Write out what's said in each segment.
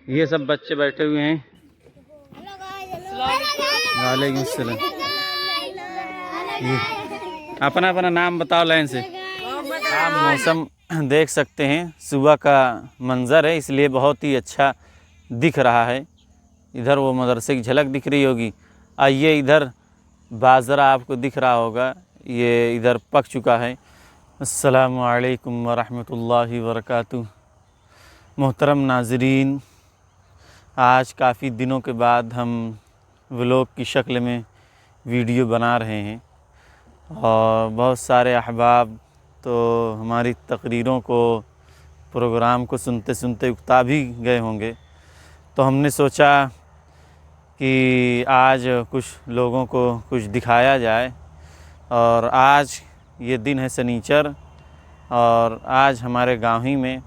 ये सब बच्चे बैठे हुए हैं। वालेकुम सलाम। अपना अपना नाम बताओ लाइन से। आप मौसम देख सकते हैं, सुबह का मंज़र है, इसलिए बहुत ही अच्छा दिख रहा है। इधर वो मदरसे की झलक दिख रही होगी। आइए इधर बाजरा आपको दिख रहा होगा, ये इधर पक चुका है। अस्सलामु अलैकुम वरहमतुल्लाहि वबरकातुहू। मोहतरम नाज़रीन, आज काफ़ी दिनों के बाद हम व्लॉग की शक्ल में वीडियो बना रहे हैं और बहुत सारे अहबाब तो हमारी तकरीरों को, प्रोग्राम को सुनते सुनते उकता भी गए होंगे। तो हमने सोचा कि आज कुछ लोगों को कुछ दिखाया जाए। और आज ये दिन है शनिचर और आज हमारे गाँव ही में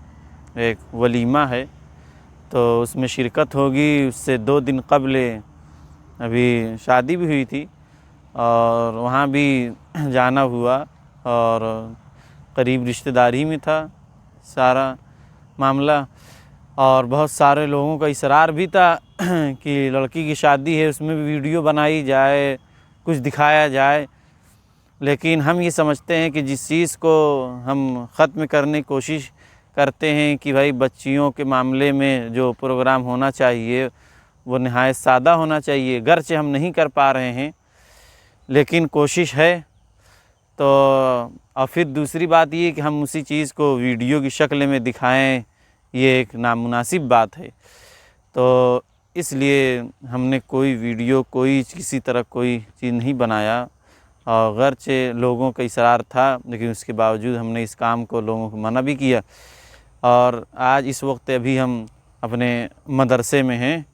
एक वलीमा है, तो उसमें शिरकत होगी। उससे 2 दिन कबल अभी शादी भी हुई थी और वहाँ भी जाना हुआ और करीब रिश्तेदारी में था सारा मामला। और बहुत सारे लोगों का इसरार भी था कि लड़की की शादी है, उसमें भी वीडियो बनाई जाए, कुछ दिखाया जाए। लेकिन हम ये समझते हैं कि जिस चीज़ को हम ख़त्म करने की कोशिश करते हैं कि भाई बच्चियों के मामले में जो प्रोग्राम होना चाहिए वो नहायत सादा होना चाहिए। गरचे हम नहीं कर पा रहे हैं लेकिन कोशिश है। तो और फिर दूसरी बात ये कि हम उसी चीज़ को वीडियो की शक्ल में दिखाएं, ये एक नामुनासिब बात है। तो इसलिए हमने कोई वीडियो, कोई किसी तरह कोई चीज़ नहीं बनाया। और गरचे लोगों का इसरार था, लेकिन उसके बावजूद हमने इस काम को लोगों को मना भी किया। और आज इस वक्त अभी हम अपने मदरसे में हैं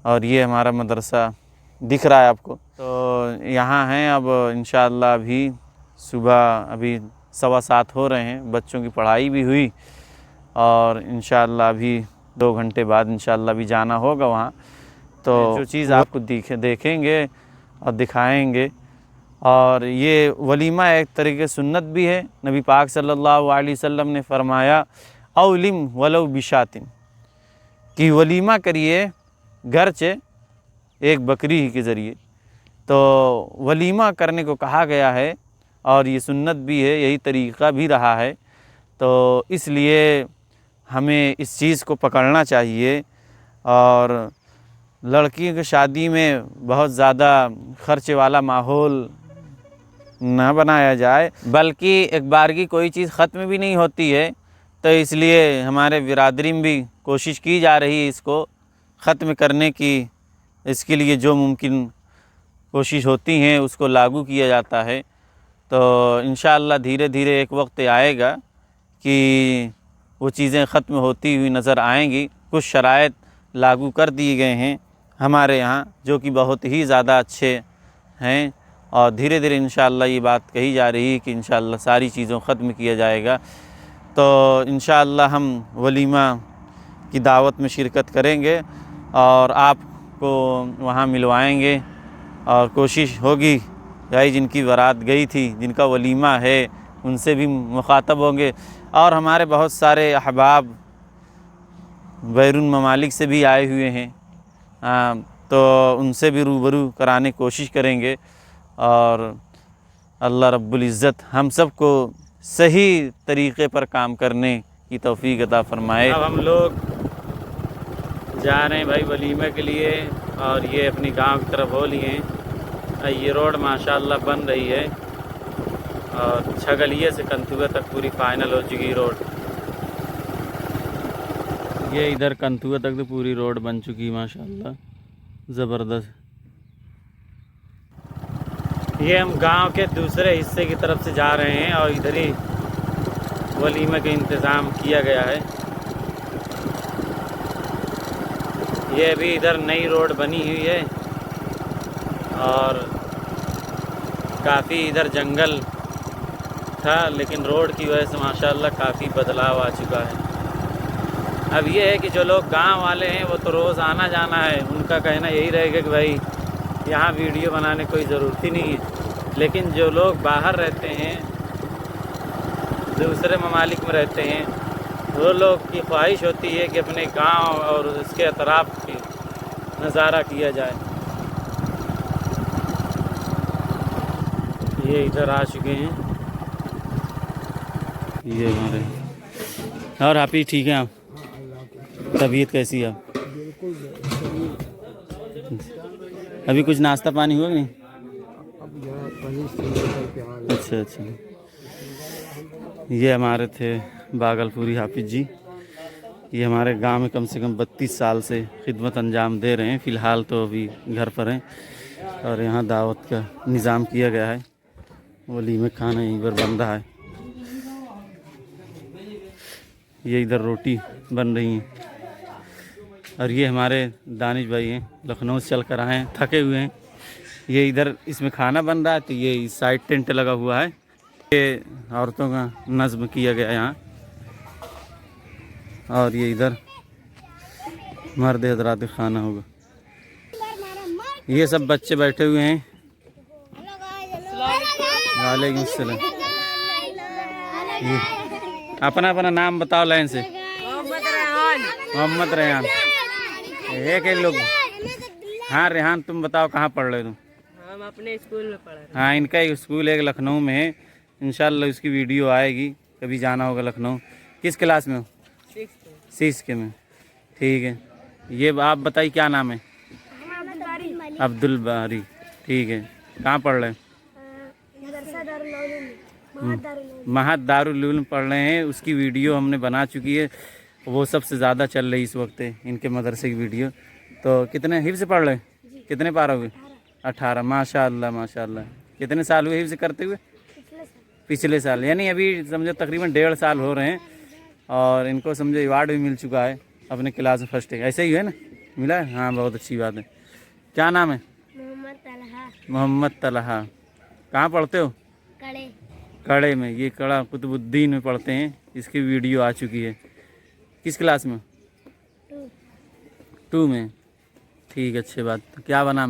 और ये हमारा मदरसा दिख रहा है आपको। तो यहाँ हैं अब इंशाअल्लाह। अभी सुबह अभी 7:15 हो रहे हैं, बच्चों की पढ़ाई भी हुई और इंशाअल्लाह अभी 2 घंटे बाद इंशाअल्लाह भी जाना होगा वहाँ। तो जो चीज़ आपको देखेंगे और दिखाएंगे। और ये वलीमा एक तरीके सुन्नत भी है। नबी पाक सल्लल्लाहु अलैहि वसल्लम ने फरमाया औलिम वलो बिशातिन, कि वलीमा करिए गरचे एक बकरी ही के ज़रिए। तो वलीमा करने को कहा गया है और ये सुन्नत भी है, यही तरीक़ा भी रहा है। तो इसलिए हमें इस चीज़ को पकड़ना चाहिए और लड़की की शादी में बहुत ज़्यादा ख़र्चे वाला माहौल न बनाया जाए, बल्कि एक बार की कोई चीज़ ख़त्म भी नहीं होती है। तो इसलिए हमारे बिरादरी में भी कोशिश की जा रही है इसको ख़त्म करने की। इसके लिए जो मुमकिन कोशिश होती हैं उसको लागू किया जाता है। तो इंशाअल्लाह धीरे धीरे एक वक्त आएगा कि वो चीज़ें ख़त्म होती हुई नज़र आएंगी। कुछ शराइत लागू कर दिए गए हैं हमारे यहाँ जो कि बहुत ही ज़्यादा अच्छे हैं और धीरे धीरे इंशाअल्लाह ये बात कही जा रही है कि इंशाअल्लाह सारी चीज़ों ख़त्म किया जाएगा। तो इंशाअल्लाह हम वलीमा की दावत में शिरकत करेंगे और आपको वहाँ मिलवाएंगे। और कोशिश होगी भाई जिनकी बारात गई थी, जिनका वलीमा है, उनसे भी मुखातब होंगे। और हमारे बहुत सारे अहबाब बैरून ममालिक से भी आए हुए हैं, तो उनसे भी रूबरू कराने की कोशिश करेंगे। और अल्लाह रब्बुल इज़्ज़त हम सब को सही तरीक़े पर काम करने की तौफ़ीक़ अता फ़रमाए। अब हम लोग जा रहे हैं भाई वलीमे के लिए और ये अपनी गांव की तरफ हो लिए हैं। ये रोड माशाल्लाह बन रही है और छगलिए से कंतुआ तक पूरी फाइनल हो चुकी रोड। ये इधर कंतुआ तक तो पूरी रोड बन चुकी है माशाल्लाह, ज़बरदस्त। ये हम गांव के दूसरे हिस्से की तरफ से जा रहे हैं और इधर ही वलीमे का इंतज़ाम किया गया है। ये अभी इधर नई रोड बनी हुई है और काफ़ी इधर जंगल था, लेकिन रोड की वजह से माशाल्लाह काफ़ी बदलाव आ चुका है। अब ये है कि जो लोग गांव वाले हैं वो तो रोज़ आना जाना है, उनका कहना यही रहेगा कि भाई यहाँ वीडियो बनाने कोई ज़रूरत ही नहीं है। लेकिन जो लोग बाहर रहते हैं, दूसरे ममालिक में रहते हैं, वो लोग की ख्वाहिश होती है कि अपने गांव और उसके अतराफ की नज़ारा किया जाए। ये इधर आ चुके हैं, ये हमारे। और आप ही ठीक हैं? आप तबीयत कैसी है? आप अभी कुछ नाश्ता पानी हुआ कि नहीं? अच्छा अच्छा। ये हमारे थे भागलपुरी हाफिज जी। ये हमारे गांव में कम से कम 32 साल से खिदमत अंजाम दे रहे हैं। फ़िलहाल तो अभी घर पर हैं और यहाँ दावत का निज़ाम किया गया है। वलीमे खाना यहीं पर बन रहा है। ये इधर रोटी बन रही है और ये हमारे दानिश भाई हैं, लखनऊ से चल कर आए हैं, थके हुए हैं। ये इधर इसमें खाना बन रहा है, तो ये इस साइड टेंट लगा हुआ है। ये औरतों का नज़्म किया गया यहाँ। और ये इधर मर्द हजरात खाना होगा। ये सब बच्चे बैठे हुए हैं। वालेकुम सलाम। अपना अपना नाम बताओ लाइन से। मोहम्मद रेहान। एक एक लोग। हाँ रेहान, तुम बताओ कहाँ पढ़ रहे हो तुम? हम अपने स्कूल में पढ़ रहे हैं। हाँ, इनका एक स्कूल एक लखनऊ में है। इंशाल्लाह उसकी वीडियो आएगी, कभी जाना होगा लखनऊ। किस क्लास में हो? 6 के में। ठीक है। ये आप बताइए क्या नाम है? अब्दुल बारी। ठीक है। कहाँ पढ़ रहे हैं? महद दारुल उलूम पढ़ रहे हैं। उसकी वीडियो हमने बना चुकी है, वो सबसे ज़्यादा चल रही इस वक्त इनके मदरसे की वीडियो। तो कितने हिफ्ज़ पढ़ रहे हैं? कितने पारा हुए? 18। माशाअल्लाह माशाअल्लाह। कितने साल हुए हिफ्ज़ करते हुए? पिछले साल, यानी अभी समझो तकरीबन 1.5 साल हो रहे हैं। और इनको समझो अवार्ड भी मिल चुका है अपने क्लास में फर्स्ट। ऐसे ही है ना, मिला है? हाँ, बहुत अच्छी बात है। क्या नाम है? मोहम्मद तलहा। कहाँ पढ़ते हो? कड़े में। ये कड़ा कुतुबुद्दीन में पढ़ते हैं। इसकी वीडियो आ चुकी है। किस क्लास में? 2 में। ठीक, अच्छी बात। क्या बना?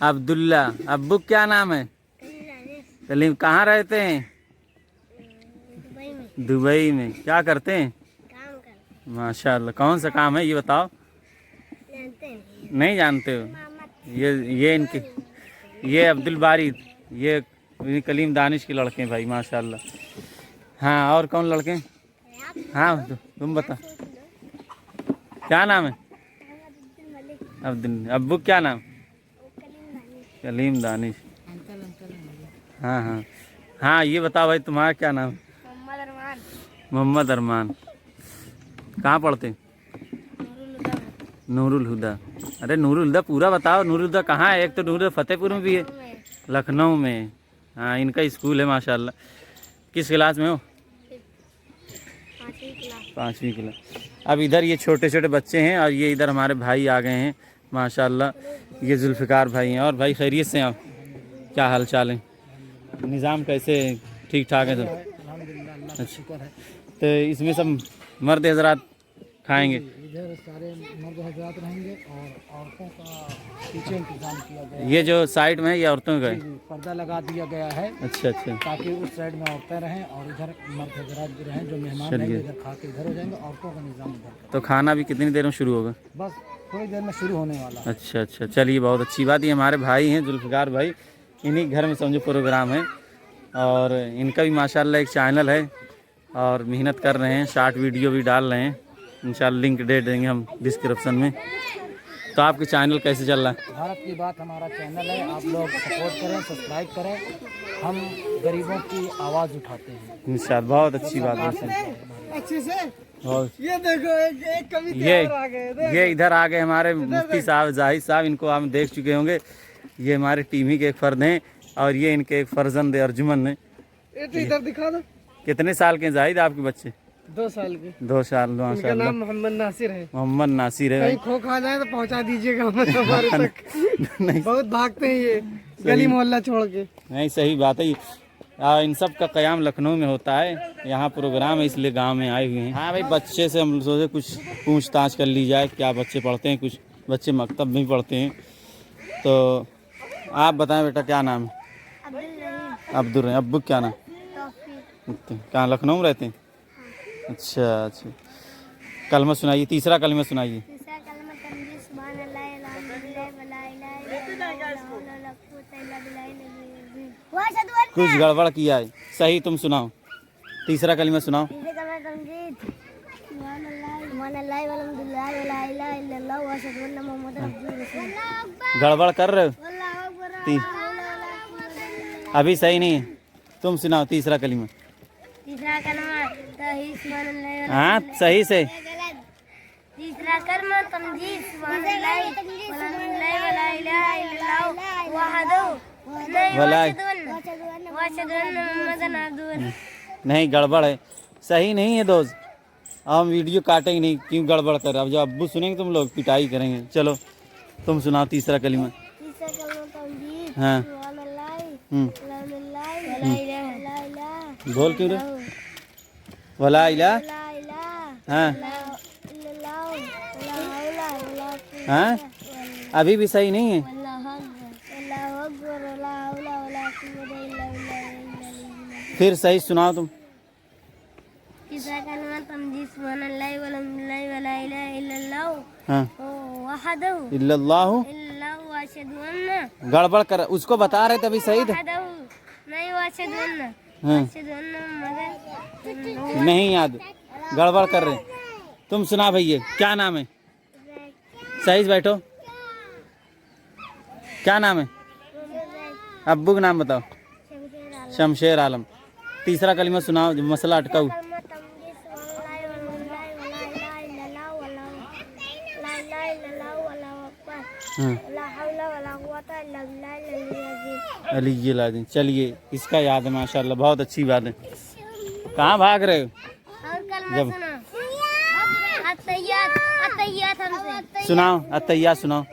अब्दुल्ला। अब्बू क्या नाम है? कलीम। कहाँ रहते हैं? दुबई में। क्या करते हैं? माशाअल्लाह। कौन सा काम है ये बताओ? नहीं जानते हो? ये इनके, ये अब्दुल बारी, ये कलीम दानिश के लड़के हैं भाई, माशाअल्लाह। हाँ, और कौन लड़के? हाँ, तुम बता। क्या नाम है? अब्दुल। अब्बू क्या नाम? कलीम दानिश। हाँ हाँ हाँ। ये बताओ भाई, तुम्हारा क्या नाम? मोहम्मद अरमान। कहाँ पढ़ते हैं? नूरुल हुदा। अरे नूरुल हुदा पूरा बताओ। नूरुल हुदा कहाँ है? एक तो नूरुल फतेहपुर में भी है, लखनऊ में। हाँ, इनका स्कूल है माशाल्लाह। किस क्लास में हो? 5वीं क्लास। अब इधर ये छोटे छोटे बच्चे हैं और ये इधर हमारे भाई आ गए हैं माशाल्लाह। ये जुल्फ़िकार भाई हैं। और भाई खैरियत से आप? क्या हाल चाल है? निज़ाम कैसे? ठीक ठाक है सब? अच्छा। तो इसमें सब मर्द हजरात खाएंगे? इधर सारे मर्द हजरात रहेंगे और औरतों का पीछे इंतजाम किया गया है। ये जो साइड में है ये औरतों का है? पर्दा लगा दिया गया है। अच्छा अच्छा। ताकि उस साइड में औरतें रहें और इधर मर्द हजरात भी रहें। जो मेहमान रहेंगे इधर खा के इधर हो जाएंगे। औरतों का निज़ाम इधर। तो खाना भी कितनी देर में शुरू होगा? बस थोड़ी देर में शुरू होने वाला है। अच्छा अच्छा, चलिए बहुत अच्छी बात। ये हमारे भाई हैं जुल्फ़िकार भाई, इन्हीं घर में समझो प्रोग्राम है। और इनका भी माशाल्लाह एक चैनल है और मेहनत कर रहे हैं, शॉर्ट वीडियो भी डाल रहे हैं। इंशाल्लाह लिंक दे देंगे हम डिस्क्रिप्शन में। तो आपके चैनल कैसे चल रहा है? भारत की बात हमारा चैनल है, आप लोग सपोर्ट करें, सब्सक्राइब करें। हम गरीबों की आवाज़ उठाते हैं इंशाल्लाह। बहुत अच्छी बात है। अच्छे से। और ये देखो एक कविता ये इधर आ गए हमारे मुफ्ती साहब जाहिद साहब। इनको आप देख चुके होंगे। ये हमारे टीम ही के एक फ़र्द हैं और ये इनके एक फर्जंद अर्जुमन है। इधर दिखा दो। कितने साल के जाहिद आपके बच्चे? 2 साल के। 2 साल। इनका माशाल्लाह। नाम मोहम्मद नासिर है। मोहम्मद नासिर है। कहीं खो खा जाए तो पहुंचा दीजिएगा हमारे तक। नहीं बहुत भागते हैं ये गली मोहल्ला छोड़ के। नहीं, सही बात है। इन सब का क़याम लखनऊ में होता है। यहाँ प्रोग्राम है इसलिए गांव में आए हुए हैं। हाँ भाई, बच्चे से हम सोचे कुछ पूछताछ कर ली जाए, क्या बच्चे पढ़ते हैं? कुछ बच्चे मकतब में भी पढ़ते हैं। तो आप बताएं बेटा, क्या नाम है? अब्दुल रहीम। अब्बू क्या नाम? कहाँ, लखनऊ में रहते हैं? अच्छा अच्छा, कलमा सुनाइए, तीसरा कलमा सुनाइए। तीसरा कलमा तमजीद सुभान अल्लाह अल्हम्दुलिल्लाह वला इलाहा इल्लल्लाह वला कुव्वता इल्ला बिल्लाह व अशहदु अन कुछ गड़बड़ किया है, सही तुम सुनाओ। तीसरा कलमा सुनाओ। तीसरा कलमा तमजीद सुभान अल्लाह अल्हम्दुलिल्लाह वला इलाहा इल्लल्लाह व अशहदु अन्न मुहम्मदन अब्दुहु व रसूलुहु। गड़बड़ कर रहे हो, अल्लाहु अकबर। अभी सही नहीं है, तुम सुनाओ तीसरा कलमा। तीसरा कलमा तौहीद सुभान अल्लाह। हाँ सही से। तीसरा कलमा तमजीद सुभान अल्लाह अल्हम्दुलिल्लाह वला इलाहा इल्लल्लाह वहदहु वला व अशहदु अन्न मुहम्मदन अब्दुहु। नहीं, गड़बड़ है, सही नहीं है दोस्त। हम वीडियो काटेंगे नहीं, क्यों गड़बड़ कर। अब जब अब्बू सुनेंगे तुम लोग पिटाई करेंगे। चलो तुम सुनाओ तीसरा कलमा। तीसरा कलमा तमजीद हाँ सुभान अल्लाह हम्म, अल्हम्दुलिल्लाह वला इलाहा बोल क्यों रे, वला इला। वला इलाहा हाँ इल्लल्लाह वला हौला वला कुव्वता हाँ, अभी भी सही नहीं है। अल्लाहु अकबर वला हौला वला कुव्वता इल्ला बिल्लाह। फिर सही सुनाओ तुम। तीसरा कलमा तमजीद सुभान अल्लाह अल्हम्दुलिल्लाह वला इलाहा इल्लल्लाह हाँ वहदहु इल्लल्लाहु, इल्ला व अशहदु अन्न गड़बड़ कर, उसको बता रहे थे अभी सही थे। वहदहु नहीं व अशहदु अन्न हाँ अशहदु अन्न मुहम्मदन। नहीं याद, गड़बड़ कर रहे। तुम सुना भैया, क्या नाम है? सही से बैठो, क्या नाम है? अब्बू का नाम बताओ। शमशेर आलम। तीसरा कलमा सुनाओ, जो मसला अटका हुआ। हाँ अली लाजिम। चलिए, इसका याद है माशाल्लाह, बहुत अच्छी बात है। कहाँ भाग रहे हो? और कलमा जब सुना अत्तहियात अत्तहियात हमसे सुनाओ, अत्तहियात सुनाओ।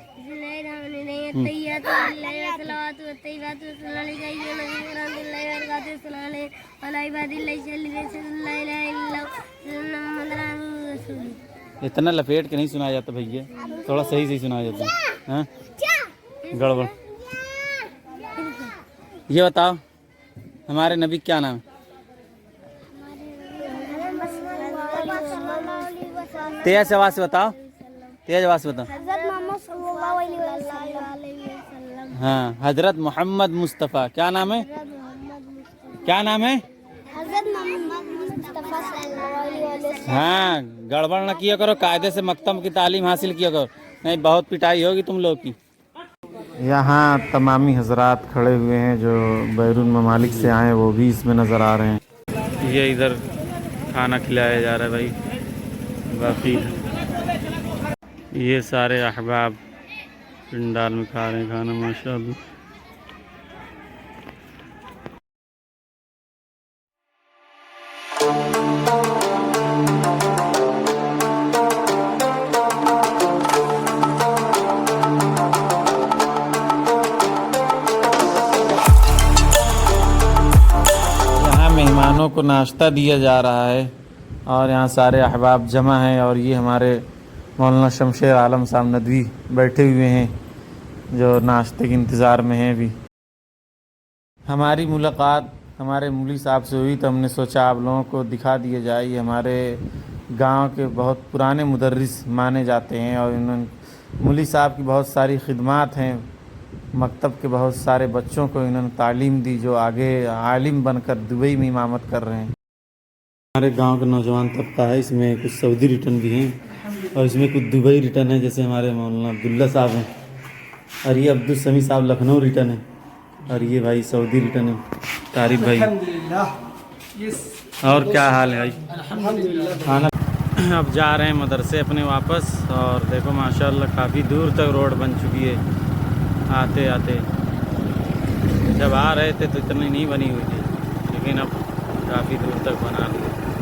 इतना लपेट के नहीं सुनाया जाता भैया, थोड़ा सही सही सुनाया जाता है। हाँ गड़बड़। ये बताओ हमारे नबी क्या नाम है? तेज आवाज से बताओ, तेज आवाज से बताओ। हाँ हजरत मोहम्मद मुस्तफ़ा। क्या नाम है? क्या नाम है? हाँ गड़बड़ ना किया करो, कायदे से मकतब की तालीम हासिल किया करो, नहीं बहुत पिटाई होगी तुम लोग की। यहाँ तमामी हजरात खड़े हुए हैं जो बैरून ममालिक से आए, वो भी इसमें नज़र आ रहे हैं। ये इधर खाना खिलाया जा रहा है भाई, बाकी ये सारे अहबाब पिंडाल में खा रहे हैं खाना माशाअल्लाह। मेहमानों को नाश्ता दिया जा रहा है और यहाँ सारे अहबाब जमा हैं और ये हमारे मौलाना शमशेर आलम साहब नदवी बैठे हुए हैं जो नाश्ते के इंतज़ार में हैं। भी हमारी मुलाकात हमारे मूली साहब से हुई तो हमने सोचा आप लोगों को दिखा दिया जाए। ये हमारे गांव के बहुत पुराने मुदर्रिस माने जाते हैं और इन्होंने मूली साहब की बहुत सारी खिदमात हैं, मकतब के बहुत सारे बच्चों को इन्होंने तालीम दी जो आगे आलिम बनकर दुबई में इमामत कर रहे हैं। हमारे गांव का नौजवान तबका है, इसमें कुछ सऊदी रिटर्न भी हैं और इसमें कुछ दुबई रिटर्न है, जैसे हमारे मौलाना अब्दुल्ला साहब हैं और ये अब्दुल समी साहब लखनऊ रिटर्न है और ये भाई सऊदी रिटर्न है तारिक भाई। और क्या हाल है भाई? खाना अब जा रहे हैं मदरसे अपने वापस और देखो माशाल्लाह काफ़ी दूर तक रोड बन चुकी है। आते आते जब आ रहे थे तो इतनी नहीं बनी हुई थी, लेकिन अब काफ़ी दूर तक बना ली।